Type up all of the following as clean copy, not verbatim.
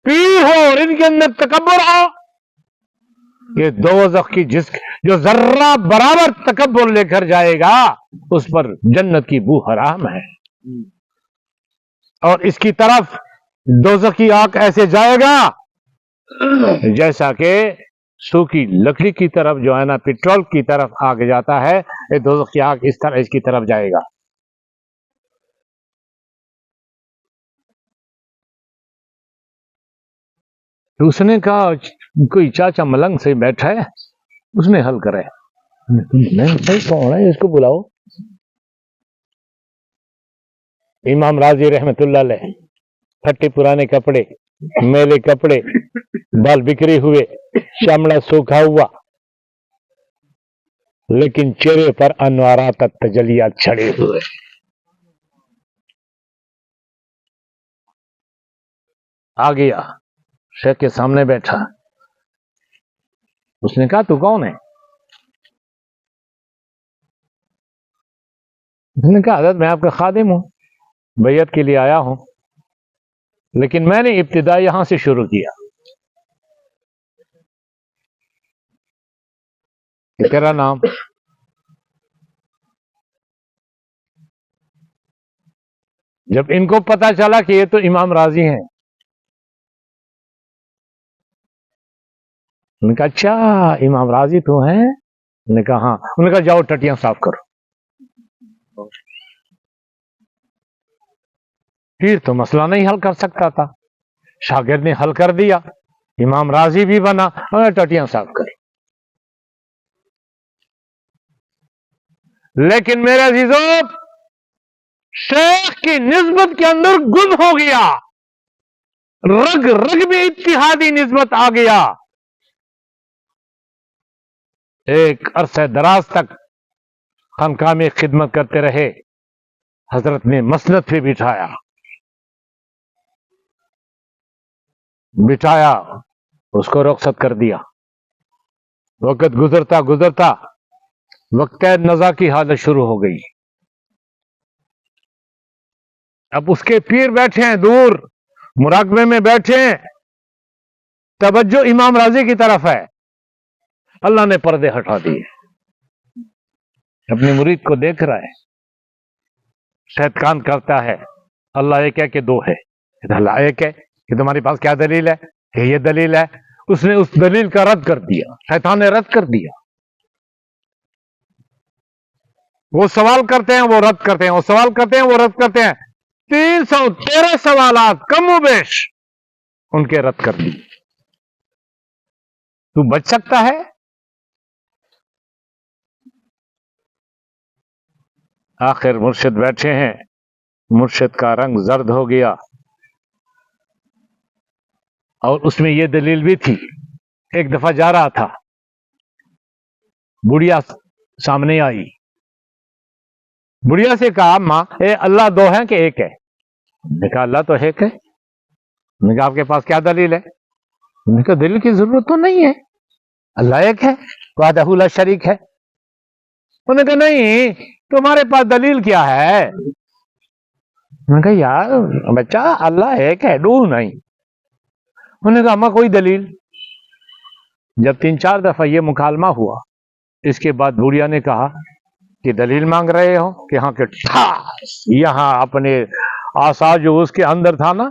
پیر ہو اور ان کے اندر تکبر ہو، یہ دوزخ کی جو ذرہ برابر تکبر لے کر جائے گا اس پر جنت کی بو حرام ہے، اور اس کی طرف دوزخ کی آگ ایسے جائے گا جیسا کہ سوکھی لکڑی کی طرف جو ہے نا پیٹرول کی طرف آگ جاتا ہے، یہ دوزخ کی آگ اس طرح اس کی طرف جائے گا۔ اس نے کہا کوئی چاچا ملنگ سے بیٹھا ہے، اس نے حل کرے۔ نہیں کون ہے، اس کو بلاؤ۔ امام راضی رحمت اللہ علیہ، پھٹے پرانے کپڑے، میلے کپڑے، بال بکھرے ہوئے، چمڑا سوکھا ہوا، لیکن چہرے پر انوارات تجلیات چھڑے ہوئے۔ آ گیا، شیخ کے سامنے بیٹھا۔ اس نے کہا تو کون ہے؟ اس نے کہا حضرت میں آپ کا خادم ہوں، بیعت کے لیے آیا ہوں، لیکن میں نے ابتدا یہاں سے شروع کیا کہ تیرا نام؟ جب ان کو پتا چلا کہ یہ تو امام راضی ہیں، انہوں نے کہا اچھا امام راضی تو ہیں؟ انہوں نے کہا ہاں۔ انہوں نے کہا جاؤ ٹٹیاں صاف کرو۔ پھر تو مسئلہ نہیں حل کر سکتا تھا، شاگرد نے حل کر دیا، امام راضی بھی بنا اور ٹٹیاں صاف کری۔ لیکن میرے عزیزوں، شیخ کی نسبت کے اندر گم ہو گیا، رگ رگ میں اتحادی نسبت آ گیا۔ ایک عرصہ دراز تک خانقاہ میں خدمت کرتے رہے، حضرت نے مسند پہ بٹھایا، اس کو رخصت کر دیا۔ وقت گزرتا گزرتا وقت نزا کی حالت شروع ہو گئی۔ اب اس کے پیر بیٹھے ہیں دور، مراقبے میں بیٹھے ہیں، توجہ امام راضی کی طرف ہے۔ اللہ نے پردے ہٹا دیے، اپنے مرید کو دیکھ رہا ہے، شاید کان کرتا ہے اللہ ایک ہے کہ دو ہے؟ اللہ ایک ہے کہ تمہارے پاس کیا دلیل ہے کہ یہ دلیل ہے؟ اس نے اس دلیل کا رد کر دیا، شیطان نے رد کر دیا۔ وہ سوال کرتے ہیں وہ رد کرتے ہیں، وہ سوال کرتے ہیں وہ رد کرتے ہیں، 313 سوالات کم و بیش ان کے رد کر دی۔ تو بچ سکتا ہے؟ آخر مرشد بیٹھے ہیں، مرشد کا رنگ زرد ہو گیا، اور اس میں یہ دلیل بھی تھی۔ ایک دفعہ جا رہا تھا، بڑھیا سامنے آئی، بڑھیا سے کہا ماں اے اللہ دو ہیں کہ ایک ہے؟ نے کہا اللہ تو ایک ہے۔ نے کہا آپ کے پاس کیا دلیل ہے؟ نے کہا دلیل کی ضرورت تو نہیں ہے، اللہ ایک ہے، وحدہ لا شریک ہے۔ انہوں نے کہا نہیں تمہارے پاس دلیل کیا ہے؟ میں نے کہا یار بچہ اللہ ایک ہے، دو نہیں۔ انہوں نے کہا اما کوئی دلیل؟ جب 3-4 دفعہ یہ مکالمہ ہوا، اس کے بعد بڑھیا نے کہا کہ دلیل مانگ رہے ہو کہ ہاں کہ یہاں اپنے آسا جو اس کے اندر تھا نا،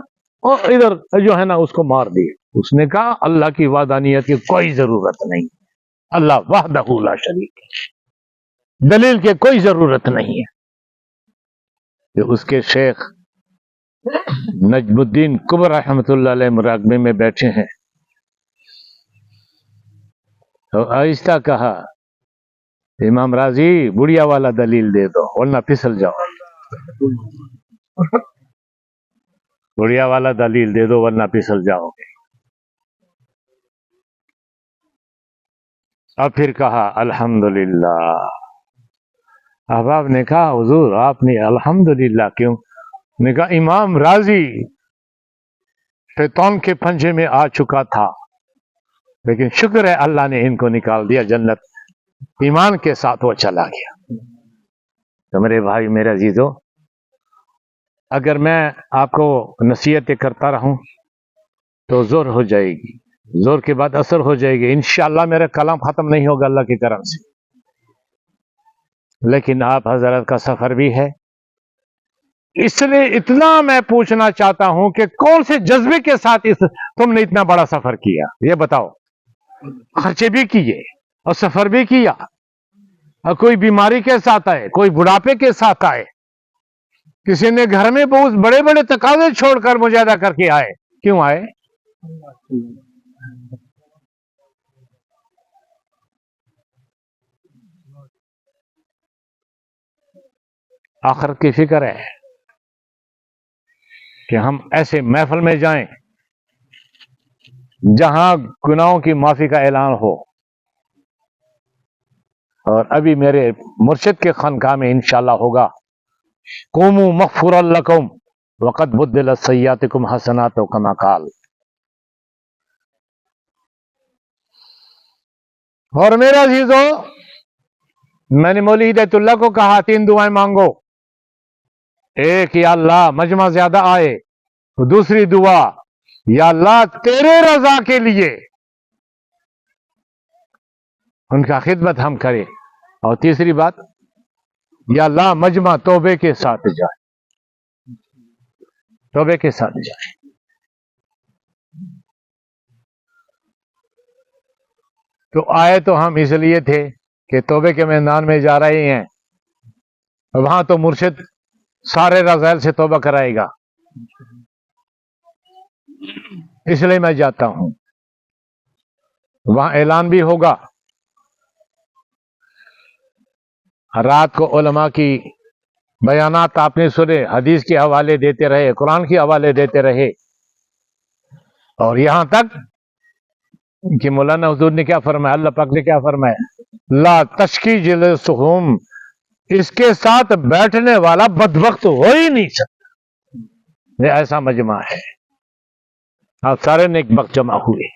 اور ادھر جو ہے نا اس کو مار دیے۔ اس نے کہا اللہ کی وحدانیت کی کوئی ضرورت نہیں، اللہ وحدہ لا شریک ہے، دلیل کی کوئی ضرورت نہیں ہے۔ کہ اس کے شیخ نجم الدین کبر رحمت اللہ علیہ مراقبے میں بیٹھے ہیں، تو آہستہ کہا امام راضی بڑھیا والا دلیل دے دو ورنہ پھسل جاؤ، بڑھیا والا دلیل دے دو ورنہ پھسل جاؤ گے۔ اور پھر کہا الحمدللہ۔ اب آپ نے کہا حضور آپ نے الحمدللہ کیوں؟ نے کہا امام راضی شیطان کے پنجے میں آ چکا تھا، لیکن شکر ہے اللہ نے ان کو نکال دیا جنت، ایمان کے ساتھ وہ چلا گیا۔ تو میرے بھائی میرے عزیزو، اگر میں آپ کو نصیحتیں کرتا رہوں تو زور ہو جائے گی، زور کے بعد اثر ہو جائے گی. انشاءاللہ میرا کلام ختم نہیں ہوگا اللہ کی کرم سے. لیکن آپ حضرت کا سفر بھی ہے، اس لیے اتنا میں پوچھنا چاہتا ہوں کہ کون سے جذبے کے ساتھ تم نے اتنا بڑا سفر کیا؟ یہ بتاؤ. خرچے بھی کیے اور سفر بھی کیا، اور کوئی بیماری کے ساتھ آئے، کوئی بڑھاپے کے ساتھ آئے، کسی نے گھر میں بہت بڑے بڑے تقاضے چھوڑ کر مجاہدہ کر کے آئے. کیوں آئے؟ آخرت کی فکر ہے کہ ہم ایسے محفل میں جائیں جہاں گناہوں کی معافی کا اعلان ہو. اور ابھی میرے مرشد کے خانقاہ میں انشاءاللہ ہوگا قوموا مغفورا لکم وقد بدلت سیئاتکم حسنات کما قال. اور میرے عزیزو، میں نے مولوی ہدایت اللہ کو کہا 3 دعائیں مانگو. ایک، یا اللہ مجمع زیادہ آئے. دوسری دعا، یا اللہ تیرے رضا کے لیے ان کا خدمت ہم کریں. اور تیسری بات، یا اللہ مجمع توبے کے ساتھ جائے، توبے کے ساتھ جائے. تو آئے تو ہم اس لیے تھے کہ توبے کے میدان میں جا رہے ہیں، وہاں تو مرشد سارے رذائل سے توبہ کرائے گا، اس لیے میں جاتا ہوں. وہاں اعلان بھی ہوگا. رات کو علماء کی بیانات آپ نے سنے، حدیث کے حوالے دیتے رہے، قرآن کے حوالے دیتے رہے، اور یہاں تک کہ مولانا حضور نے کیا فرمایا، اللہ پاک نے کیا فرمایا، لا تشکی جلسہم، اس کے ساتھ بیٹھنے والا بدبخت ہو ہی نہیں سکتا. یہ ایسا مجمع ہے، آپ سارے نیک بخت جمع ہوئے.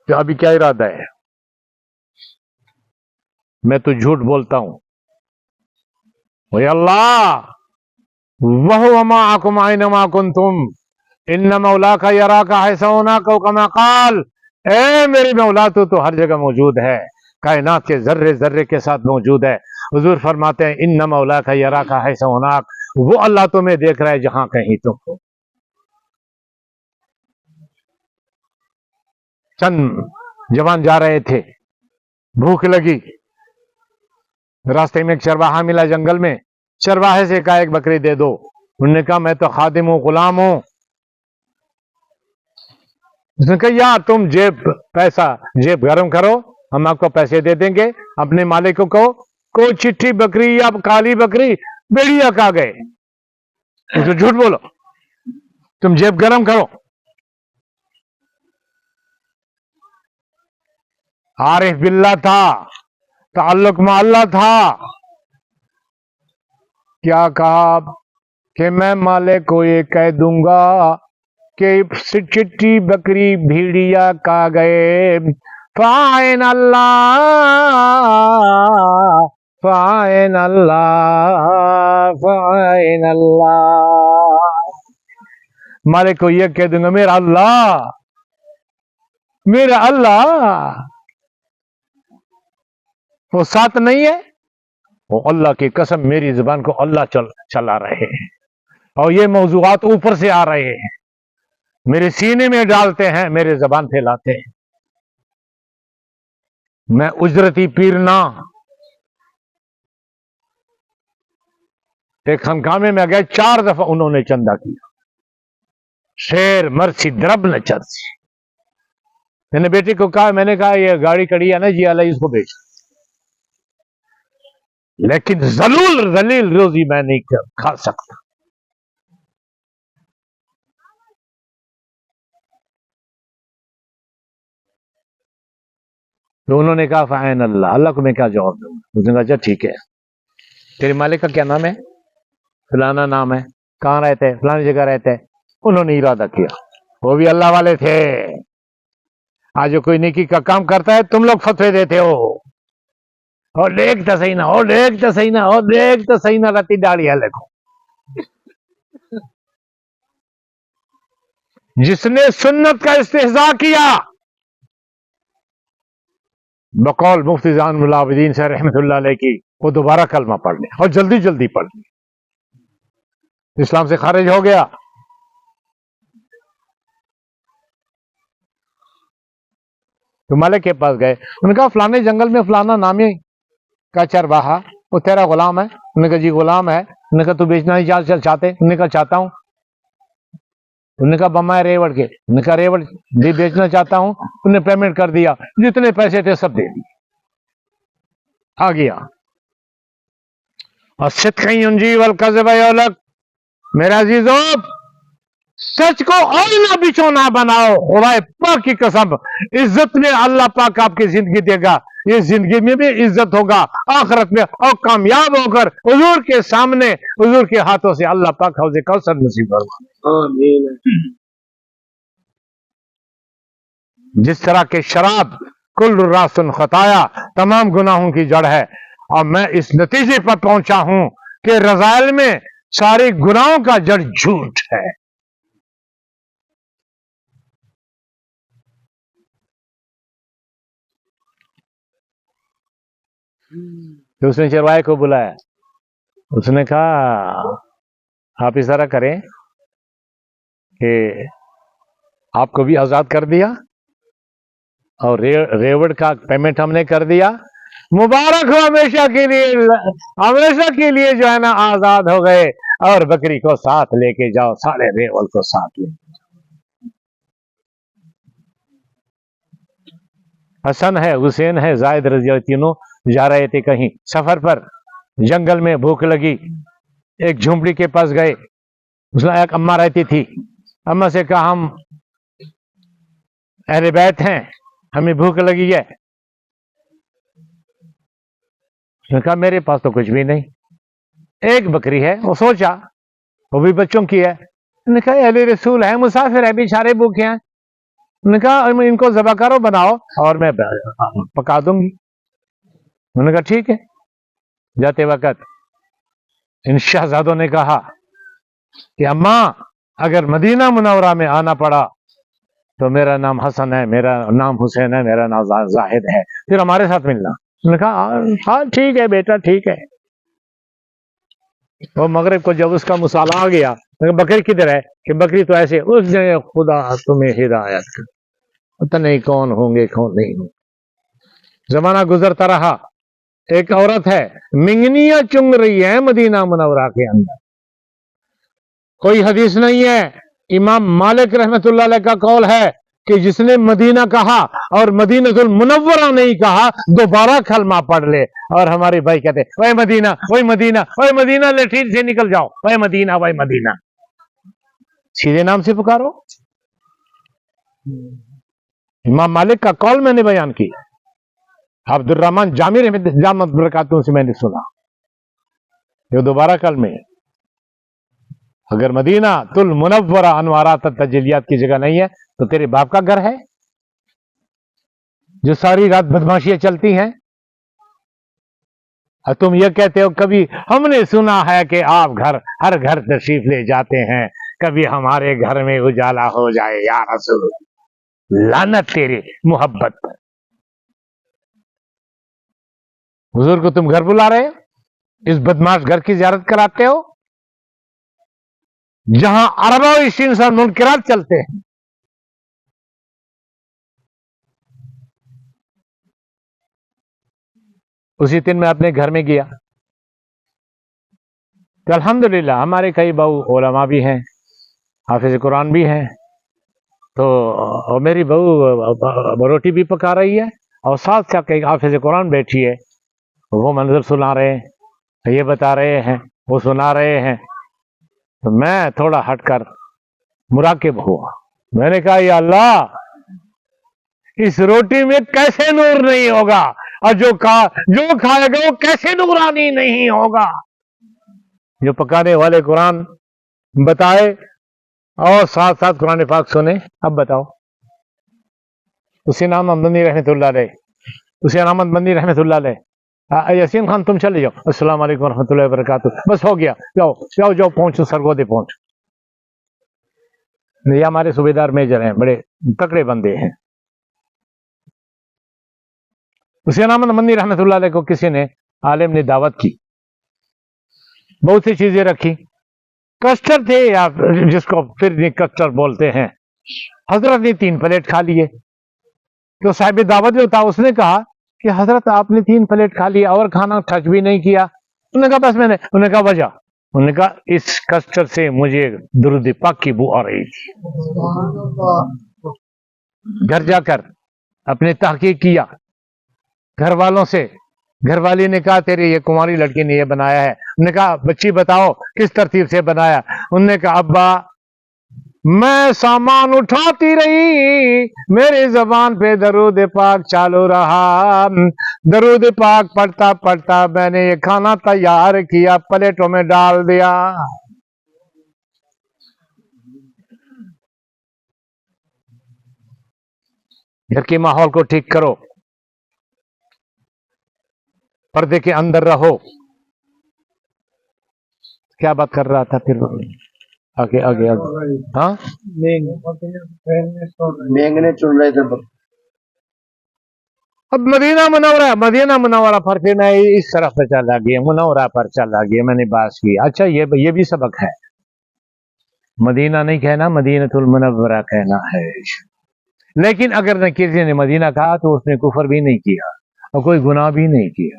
تو ابھی کیا ارادہ ہے؟ میں تو جھوٹ بولتا ہوں. وَيَا اللَّهُ وَهُوَ مَعَكُمْ أَيْنَمَا كُنْتُمْ إِنَّ مَوْلَاكَ يَرَاكَ حَيْثُ هُنَاكَ كَمَا قَالَ. اے میری مولا، تو ہر جگہ موجود ہے، کائنات کے ذرے ذرے کے ساتھ موجود ہے. حضور فرماتے ہیں إِنَّ مَوْلَاكَ يَرَاكَ حَيْثُ هُنَاكَ، وہ اللہ تمہیں دیکھ رہا ہے جہاں کہیں تم ہو. چند جوان جا رہے تھے، بھوک لگی، راستے میں ایک چرواہا ملا جنگل میں. چرواہے سے کہا ایک بکری دے دو. انہوں نے کہا میں تو خادم ہوں، غلام ہوں. اس نے کہا یا تم جیب گرم کرو، ہم آپ کو پیسے دے دیں گے. اپنے مالک کو کہو کوئی چٹھی بکری یا کالی بکری بیڑیا کھا گئے. تو جھوٹ بولو، تم جیب گرم کرو. عارف باللہ تھا، تعلق مع اللہ تھا. کیا کہا کہ میں مالک کو یہ کہہ دوں گا کہ چٹھی بکری بھیڑیا کھا گئے. فَعَيْنَ اللَّهِ فَعَيْنَ اللَّهِ فَعَيْنَ اللَّهِ. مالک کو یہ کہہ دوں گا میرا اللہ وہ ساتھ نہیں ہے. وہ اللہ کی قسم میری زبان کو اللہ چلا رہے ہیں، اور یہ موضوعات اوپر سے آ رہے ہیں، میرے سینے میں ڈالتے ہیں، میرے زبان پھیلاتے ہیں. میں اجرتی پیر نہ. ایک خانقاہ میں گئے، 4 دفعہ انہوں نے چندہ کیا. شیر مرسی درب نہ چرسی. میں نے بیٹے کو کہا، میں نے کہا یہ گاڑی کڑی ہے نا جی اللہ، اس کو بیچ. لیکن ذلیل روزی میں نہیں کھا سکتا. تو انہوں نے کہا فعین اللہ. اللہ کو میں کیا جواب دوں؟ اس نے کہا اچھا ٹھیک ہے، تیرے مالک کا کیا نام ہے؟ فلانا نام ہے. کہاں رہتے ہیں؟ فلانی جگہ رہتے ہیں. انہوں نے ارادہ کیا، وہ بھی اللہ والے تھے. آج جو کوئی نیکی کا کام کرتا ہے تم لوگ فتوے دیتے ہو، اور دیکھتا صحیح نہ ہو، دیکھتا صحیح نہ ہو، دیکھتا صحیح نہ رہتی ڈاڑی ہے. دیکھو جس نے سنت کا استہزاء کیا، بقول مفتی زین العابدین سے رحمت اللہ علیہ کی، وہ دوبارہ کلمہ پڑھ لے اور جلدی جلدی پڑھ لے، اسلام سے خارج ہو گیا۔ تو ملک کے پاس گئے، انہوں نے کہا فلانے جنگل میں فلانا نامی کا چرواہا، وہ تیرا غلام ہے؟ انہوں نے کہا جی غلام ہے۔ انہوں نے کہا تو بیچنا نہیں چاہتے؟ انہوں نے کہا چاہتا ہوں۔ انہوں نے کہا بما ریوڑ کے، انہوں نے کہا ریوڑ بھی بیچنا چاہتا ہوں۔ انہوں نے پیمنٹ کر دیا، جتنے پیسے تھے سب دے دیے، آ گیا۔ اور صدق ینجی والکذب یہلک، میرے عزیزوں سچ کو اور نہ بچونا بناؤ، خدا پاک کی قسم عزت میں اللہ پاک آپ کی زندگی دے گا، یہ زندگی میں بھی عزت ہوگا، آخرت میں اور کامیاب ہو کر حضور کے سامنے حضور کے ہاتھوں سے اللہ پاک حوض کوثر نصیب فرمائے۔ آمین۔ جس طرح کہ شراب کل راس خطایا، تمام گناہوں کی جڑ ہے، اور میں اس نتیجے پر پہنچا ہوں کہ رذائل میں سارے گناہوں کا جڑ جھوٹ ہے۔ تو اس نے چرواہے کو بلایا، اس نے کہا آپ اس طرح کریں کہ آپ کو بھی آزاد کر دیا اور ریوڑ کا پیمنٹ ہم نے کر دیا، مبارک ہو ہمیشہ کے لیے جو ہے نا آزاد ہو گئے، اور بکری کو ساتھ لے کے جاؤ، سارے ریوڑ کو ساتھ لے کے جاؤ۔ حسن ہے، حسین ہے، زائد رضی اللہ تینوں جا رہے تھے کہیں سفر پر، جنگل میں بھوک لگی، ایک جھونپڑی کے پاس گئے، اس میں ایک اماں رہتی تھی، اماں سے کہا ہم اہل بیت ہیں، ہمیں بھوک لگی ہے۔ اس نے کہا میرے پاس تو کچھ بھی نہیں، ایک بکری ہے، وہ سوچا وہ بھی بچوں کی ہے، انہوں نے کہا اہل رسول ہے، مسافر ہے، بیچارے بھوکے ہیں، انہوں نے کہا ان کو ذبح کرو، بناؤ اور میں پکا دوں گی۔ انہوں نے کہا ٹھیک ہے۔ جاتے وقت ان شہزادوں نے کہا کہ اماں اگر مدینہ منورہ میں آنا پڑا تو میرا نام حسن ہے، میرا نام حسین ہے، میرا نام زاہد ہے، پھر ہمارے ساتھ ملنا۔ انہوں نے کہا ہاں ٹھیک ہے بیٹا ٹھیک ہے۔ وہ مغرب کو جب اس کا مصالحہ آ گیا، بکری کدھر ہے؟ کہ بکری تو ایسے، اس جگہ خدا تمہیں ہدایت کر، پتہ نہیں کون ہوں گے کون نہیں ہوں۔ زمانہ گزرتا رہا، ایک عورت ہے منگنیاں چنگ رہی ہے مدینہ منورہ کے اندر، کوئی حدیث نہیں ہے، امام مالک رحمت اللہ علیہ کا قول ہے کہ جس نے مدینہ کہا اور مدینہ المنورہ نہیں کہا دوبارہ کلمہ پڑھ لے۔ اور ہمارے بھائی کہتے وہی مدینہ وہی مدینہ وہی مدینہ، لٹھیر سے نکل جاؤ، وہی مدینہ وہی مدینہ، سیدھے نام سے پکارو۔ امام مالک کا قول میں نے بیان کیا، عبد الرحمن جامع رحمت برکاتہ سے میں نے سنا، یہ دوبارہ کل میں اگر مدینہ المنورہ انوارات تجلیات کی جگہ نہیں ہے تو تیرے باپ کا گھر ہے جو ساری رات بدماشیاں چلتی ہیں، اور تم یہ کہتے ہو کبھی ہم نے سنا ہے کہ آپ ہر گھر تشریف لے جاتے ہیں، کبھی ہمارے گھر میں اجالا ہو جائے یا رسول، لعنت تیری محبت پر۔ حضور کو تم گھر بلا رہے ہو، اس بدماش گھر کی زیارت کراتے ہو جہاں اربوں انسان منکرات چلتے ہیں۔ اسی دن میں اپنے گھر میں گیا تو الحمدللہ ہمارے کئی بہو علماء بھی ہیں، حافظ قرآن بھی ہیں، تو میری بہو روٹی بھی پکا رہی ہے اور ساتھ ساتھ ایک حافظ قرآن بیٹھی ہے، وہ منظر سنا رہے ہیں، یہ بتا رہے ہیں، وہ سنا رہے ہیں، تو میں تھوڑا ہٹ کر مراقب ہوا، میں نے کہا یا اللہ اس روٹی میں کیسے نور نہیں ہوگا، اور جو کھائے گا وہ کیسے نورانی نہیں ہوگا۔ جو پکانے والے قرآن بتائے اور ساتھ ساتھ قرآن پاک سنے۔ اب بتاؤ، حسین احمد مدنی رحمت اللہ علیہ، یاسین خان تم چلے جاؤ، السلام علیکم ورحمۃ اللہ وبرکاتہ، بس ہو گیا، جاؤ جاؤ جاؤ، پہنچو سرگودے پہنچو۔ یہ ہمارے صوبیدار میجر ہیں، بڑے تکڑے بندے ہیں. حسین احمد مدنی رحمۃ اللہ علیہ کو کسی نے عالم نے دعوت کی، بہت سی چیزیں رکھی. کسٹر تھے یا جس کو پھر کسٹر بولتے ہیں. حضرت نے 3 پلیٹ کھا لیے. تو صاحب دعوت جو تھا اس نے کہا کہ حضرت آپ نے 3 پلیٹ کھا لیا اور کھانا ٹچ بھی نہیں کیا. انہوں نے کہا بس میں نے. انہوں نے کہا وجہ. انہوں نے کہا اس کسٹر سے مجھے درود پاک کی بو آ رہی تھی. گھر جا کر اپنے تحقیق کیا گھر والوں سے. گھر والی نے کہا تیرے یہ کنواری لڑکی نے یہ بنایا ہے. انہوں نے کہا بچی بتاؤ کس ترتیب سے بنایا. انہوں نے کہا ابا میں سامان اٹھاتی رہی، میری زبان پہ درود پاک چالو رہا. درود پاک پڑھتا پڑھتا میں نے یہ کھانا تیار کیا، پلیٹوں میں ڈال دیا. گھر کے ماحول کو ٹھیک کرو، پردے کے اندر رہو. کیا بات کر رہا تھا پھر؟ آگے آگے آگے. ہاں مینگنے چن رہے تھے. اب مدینہ منورہ پر پھر میں اس طرف سے چلا گیا، منورہ پر چلا گیا. میں نے بات کی. اچھا یہ بھی سبق ہے، مدینہ نہیں کہنا، مدینہ المنورہ کہنا ہے. لیکن اگر کسی نے مدینہ کہا تو اس نے کفر بھی نہیں کیا اور کوئی گناہ بھی نہیں کیا.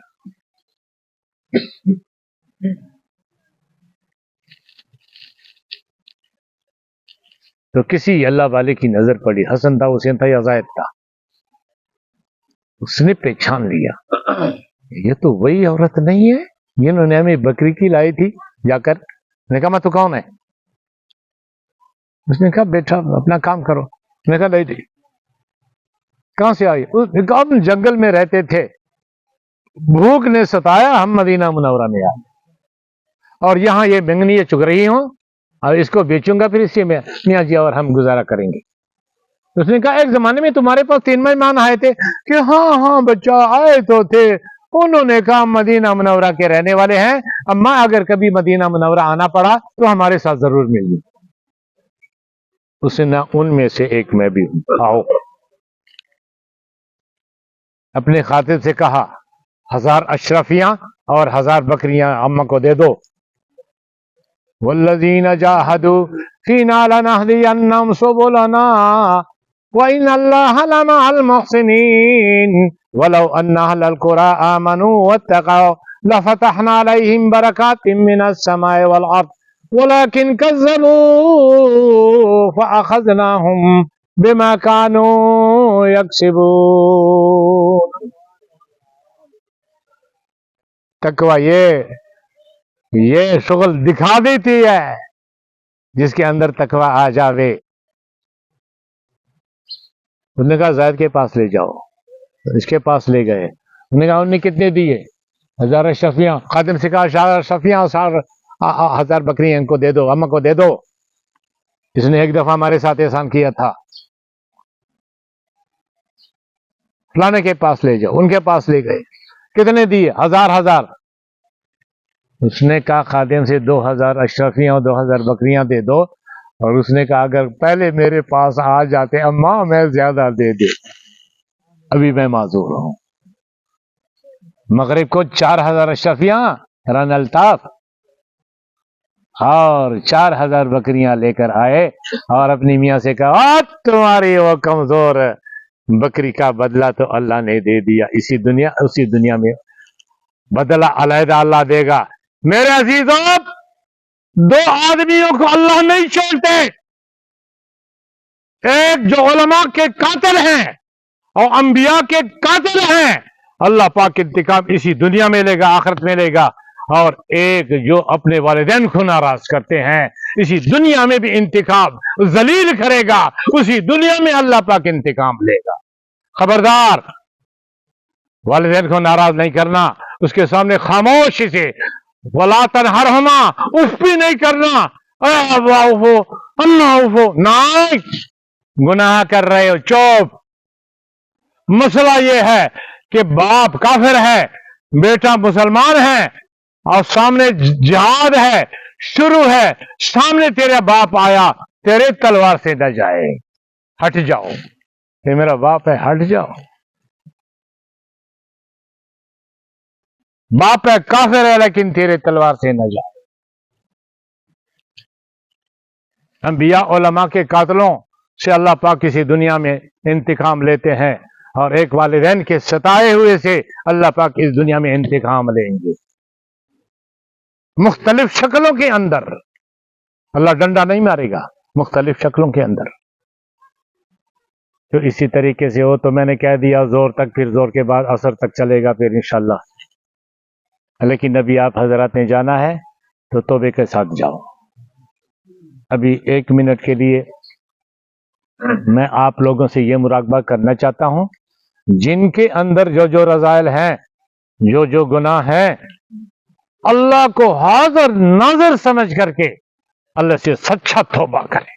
تو کسی اللہ والے کی نظر پڑی، حسن تھا، حسین تھا یا زائد تھا، اس نے پہچان لیا یہ تو وہی عورت نہیں ہے جنہوں نے ہمیں بکری کی لائی تھی. جا کر نے کہا میں تو کون ہے؟ اس نے کہا بیٹا اپنا کام کرو. اس نے کہا نہیں جی. کہاں سے آئی؟ اس نے کہا ہم جنگل میں رہتے تھے، بھوک نے ستایا، ہم مدینہ منورہ میں آئے اور یہاں یہ بنگنی چگ رہی ہوں اور اس کو بیچوں گا، پھر اس سے میاں جی اور ہم گزارا کریں گے. اس نے کہا ایک زمانے میں تمہارے پاس 3 مہمان آئے تھے. کہ ہاں بچہ آئے تو تھے. انہوں نے کہا مدینہ منورہ کے رہنے والے ہیں، اما اگر کبھی مدینہ منورہ آنا پڑا تو ہمارے ساتھ ضرور ملیے. اس نے ان میں سے ایک میں بھی ہوں، آؤ. اپنے خاطر سے کہا 1000 اشرفیاں اور 1000 بکریاں اما کو دے دو. والذین جاہدوا فینا لنہدینہم سبلنا وَإِنَّ اللَّهَ لَمَعَ الْمُحْسِنِينَ وَلَوْ أَنَّ أَهْلَ الْقُرَىٰ آمَنُوا وَاتَّقَوْا لَفَتَحْنَا عَلَيْهِمْ بَرَكَاتٍ مِّنَ السَّمَاءِ وَالْأَرْضِ وَلَكِنْ كَذَّبُوا فَأَخَذْنَاهُمْ بِمَا كَانُوا يَكْسِبُونَ. تقویٰ یہ شغل دکھا دیتی ہے جس کے اندر تقویٰ آ جاوے. انہوں نے کہا زید کے پاس لے جاؤ. اس کے پاس لے گئے. انہوں نے کہا انہوں نے کتنے دیے؟ 1000 اشرفیاں. خادم سے کہا 1000 اشرفیاں اور 1000 بکریاں ان کو دے دو، اما کو دے دو. اس نے ایک دفعہ ہمارے ساتھ احسان کیا تھا. فلانے کے پاس لے جاؤ. ان کے پاس لے گئے. کتنے دیے؟ 1000. اس نے کہا خادم سے 2000 اشرفیاں اور 2000 بکریاں دے دو. اور اس نے کہا اگر پہلے میرے پاس آ جاتے اماں میں زیادہ دے دے، ابھی میں معذور ہوں. مغرب کو 4000 اشرفیاں رن الطاف اور 4000 بکریاں لے کر آئے اور اپنی میاں سے کہا تمہاری وہ کمزور بکری کا بدلہ تو اللہ نے دے دیا، اسی دنیا میں بدلہ علیحدہ اللہ دے گا. میرے عزیزوں 2 آدمیوں کو اللہ نہیں چھوڑتے، ایک جو علماء کے قاتل ہیں اور انبیاء کے قاتل ہیں، اللہ پاک انتقام اسی دنیا میں لے گا، آخرت میں لے گا. اور ایک جو اپنے والدین کو ناراض کرتے ہیں، اسی دنیا میں بھی انتقام ذلیل کرے گا، اسی دنیا میں اللہ پاک انتقام لے گا. خبردار، والدین کو ناراض نہیں کرنا، اس کے سامنے خاموشی سے وَلَا تَنْهَرْهُمَا اف بھی نہیں کرنا، نہیں، گناہ کر رہے ہو، چوپ. مسئلہ یہ ہے کہ باپ کافر ہے، بیٹا مسلمان ہے اور سامنے جہاد ہے، شروع ہے، سامنے تیرا باپ آیا تیرے تلوار سے نہ جائے، ہٹ جاؤ، یہ میرا باپ ہے، ہٹ جاؤ، باپ ہے کافر ہے لیکن تیرے تلوار سے نہ جائے۔ انبیاء علماء کے قاتلوں سے اللہ پاک کسی دنیا میں انتقام لیتے ہیں، اور ایک والدین کے ستائے ہوئے سے اللہ پاک اس دنیا میں انتقام لیں گے، مختلف شکلوں کے اندر۔ اللہ ڈنڈا نہیں مارے گا، مختلف شکلوں کے اندر۔ تو اسی طریقے سے ہو، تو میں نے کہہ دیا زور تک، پھر زور کے بعد عصر تک چلے گا پھر انشاءاللہ۔ لیکن نبی آپ حضرات نے جانا ہے تو توبے کے ساتھ جاؤ۔ ابھی 1 منٹ کے لیے میں آپ لوگوں سے یہ مراقبہ کرنا چاہتا ہوں، جن کے اندر جو جو رذائل ہیں، جو جو گناہ ہیں، اللہ کو حاضر ناظر سمجھ کر کے اللہ سے سچا توبہ کریں۔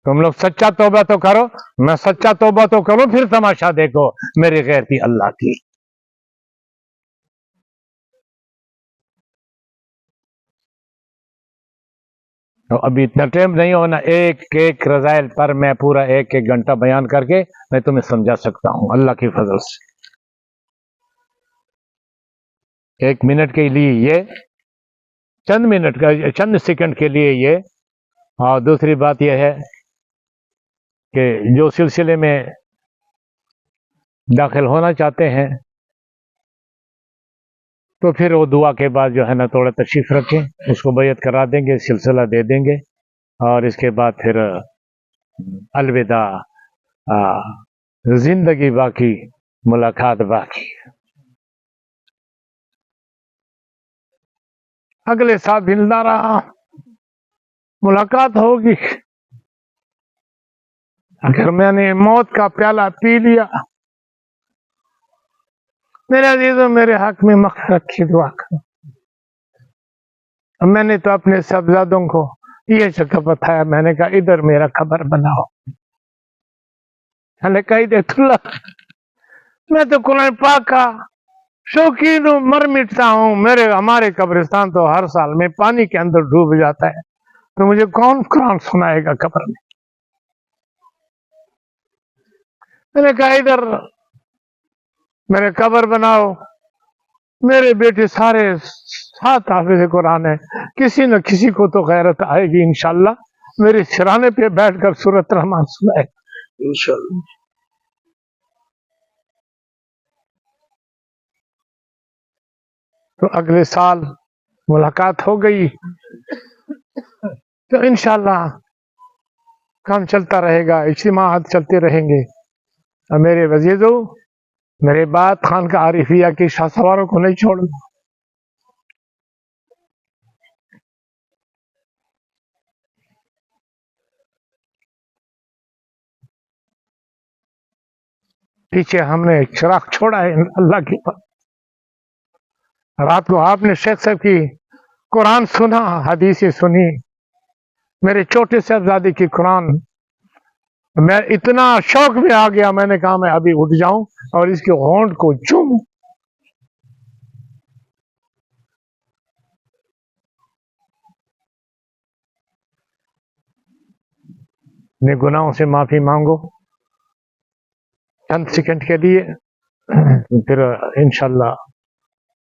تم لوگ سچا توبہ تو کرو، میں سچا توبہ تو کروں، پھر تماشا دیکھو میری غیرتی اللہ کی۔ ابھی اتنا ٹائم نہیں ہونا، ایک ایک رذائل پر میں پورا 1 گھنٹہ بیان کر کے میں تمہیں سمجھا سکتا ہوں اللہ کی فضل سے۔ 1 منٹ کے لیے یہ، چند منٹ کا، چند سیکنڈ کے لیے یہ۔ اور دوسری بات یہ ہے کہ جو سلسلے میں داخل ہونا چاہتے ہیں تو پھر وہ دعا کے بعد جو ہے نا تھوڑا تشریف رکھیں، اس کو بیعت کرا دیں گے، سلسلہ دے دیں گے، اور اس کے بعد پھر الوداع، زندگی باقی، ملاقات باقی۔ اگلے سال زندہ رہا، ملاقات ہوگی۔ اگر میں نے موت کا پیالہ پی لیا، میرے عزیزوں میرے حق میں مغفرت کی دعا کرو۔ میں نے تو اپنے صاحبزادوں کو یہ جگہ بتایا، میں نے کہا ادھر میرا قبر بناؤ۔ میں نے کہا ادھر اللہ، میں تو قرآن پاک کا شوقین ہوں، مر مٹتا ہوں، ہمارے قبرستان تو ہر سال میں پانی کے اندر ڈوب جاتا ہے، تو مجھے کون قرآن سنائے گا قبر میں؟ میں نے کہا ادھر میرے قبر بناؤ، میرے بیٹے سارے 7 حافظ قرآن ہیں، کسی نہ کسی کو تو غیرت آئے گی انشاءاللہ، میرے سرانے پہ بیٹھ کر سورۃ رحمان سنائے گا انشاءاللہ۔ تو اگلے سال ملاقات ہو گئی تو انشاءاللہ کام چلتا رہے گا، اجتماعات چلتے رہیں گے۔ اور میرے عزیزو، میرے بات خانقاہ عارفیہ کی شاہ سواروں کو نہیں چھوڑنا۔ پیچھے ہم نے چراغ چھوڑا ہے اللہ کی پر۔ رات کو آپ نے شیخ صاحب کی قرآن سنا، حدیثیں سنی، میرے چھوٹے صاحبزادے کی قرآن، میں اتنا شوق میں آ گیا، میں نے کہا میں ابھی اٹھ جاؤں اور اس کے ہونٹ کو چوموں۔ اپنے گناہوں سے معافی مانگو چند سیکنڈ کے لیے، پھر انشاءاللہ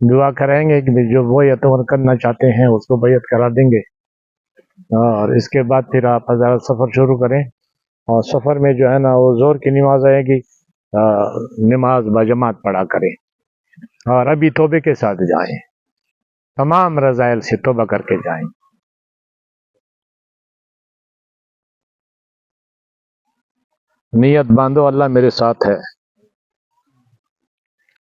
دعا کریں گے کہ جو بیعت کرنا چاہتے ہیں اس کو بیعت کرا دیں گے، اور اس کے بعد پھر آپ حضرات سفر شروع کریں۔ اور سفر میں جو ہے نا وہ زور کی نماز آئے گی، نماز باجماعت پڑھا کریں، اور ابھی توبے کے ساتھ جائیں، تمام رذائل سے توبہ کر کے جائیں۔ نیت باندھو، اللہ میرے ساتھ ہے۔